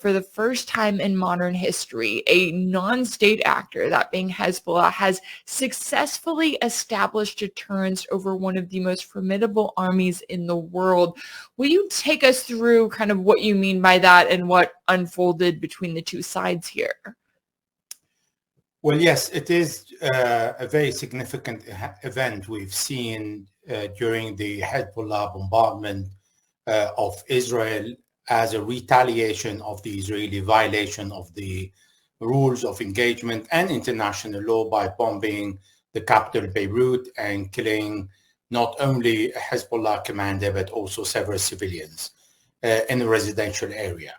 for the first time in modern history, a non-state actor, that being Hezbollah, has successfully established deterrence over one of the most formidable armies in the world. Will you take us through kind of what you mean by that and what unfolded between the two sides here? Well, yes, it is a very significant event we've seen during the Hezbollah bombardment of Israel as a retaliation of the Israeli violation of the rules of engagement and international law by bombing the capital Beirut and killing not only a Hezbollah commander, but also several civilians in a residential area.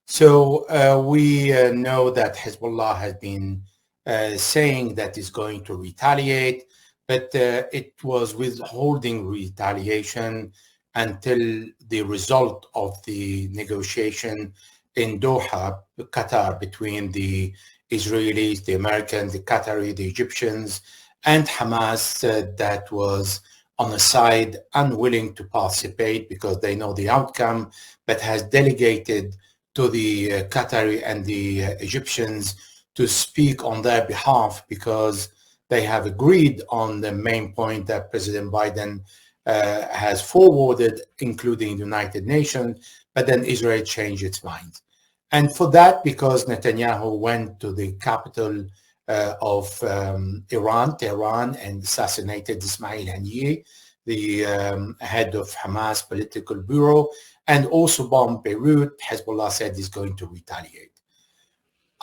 So we know that Hezbollah has been saying that it's going to retaliate, but it was withholding retaliation until the result of the negotiation in Doha, Qatar, between the Israelis, the Americans, the Qatari, the Egyptians, and Hamas that was on the side unwilling to participate because they know the outcome, but has delegated to the Qatari and the Egyptians to speak on their behalf because they have agreed on the main point that President Biden has forwarded, including the United Nations, but then Israel changed its mind. And for that, because Netanyahu went to the capital of Iran, Tehran, and assassinated Ismail Haniyeh, the head of Hamas political bureau, and also bombed Beirut, Hezbollah said is going to retaliate.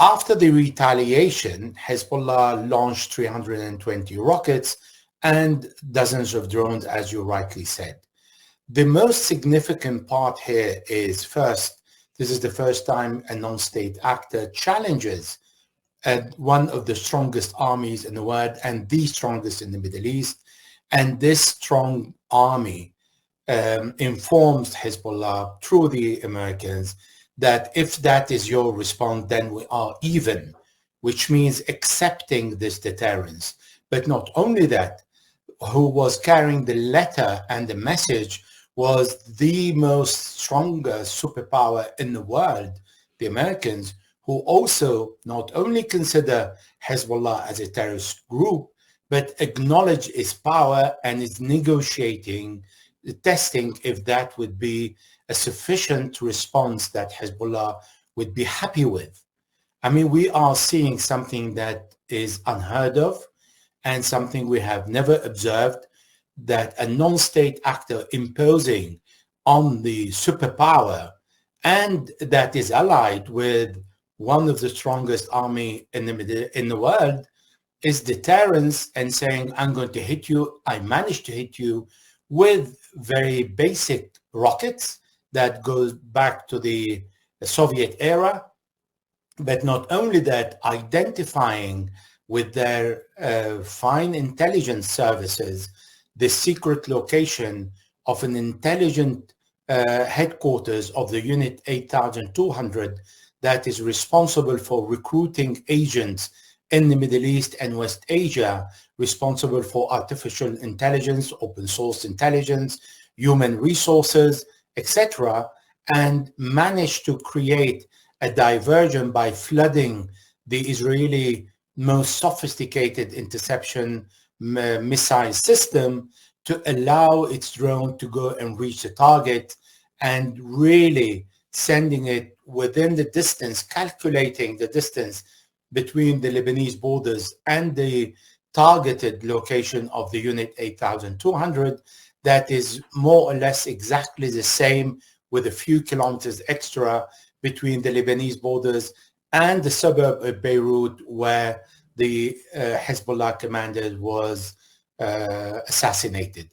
After the retaliation, Hezbollah launched 320 rockets and dozens of drones, as you rightly said. The most significant part here is, first, this is the first time a non-state actor challenges one of the strongest armies in the world and the strongest in the Middle East. And this strong army informs Hezbollah through the Americans that if that is your response, then we are even, which means accepting this deterrence. But not only that, who was carrying the letter and the message was the most strongest superpower in the world, the Americans, who also not only consider Hezbollah as a terrorist group, but acknowledge its power and is negotiating, testing if that would be a sufficient response that Hezbollah would be happy with. I mean, we are seeing something that is unheard of and something we have never observed, that a non-state actor imposing on the superpower and that is allied with one of the strongest army in the world is deterrence and saying, I'm going to hit you. I managed to hit you with very basic rockets that goes back to the Soviet era. But not only that, identifying with their fine intelligence services the secret location of an intelligent headquarters of the Unit 8200 that is responsible for recruiting agents in the Middle East and West Asia, responsible for artificial intelligence, open source intelligence, human resources, etc., and managed to create a diversion by flooding the Israeli most sophisticated interception missile system to allow its drone to go and reach the target, and really sending it within the distance, calculating the distance between the Lebanese borders and the targeted location of the Unit 8200, that is more or less exactly the same, with a few kilometers extra between the Lebanese borders and the suburb of Beirut where the Hezbollah commander was assassinated.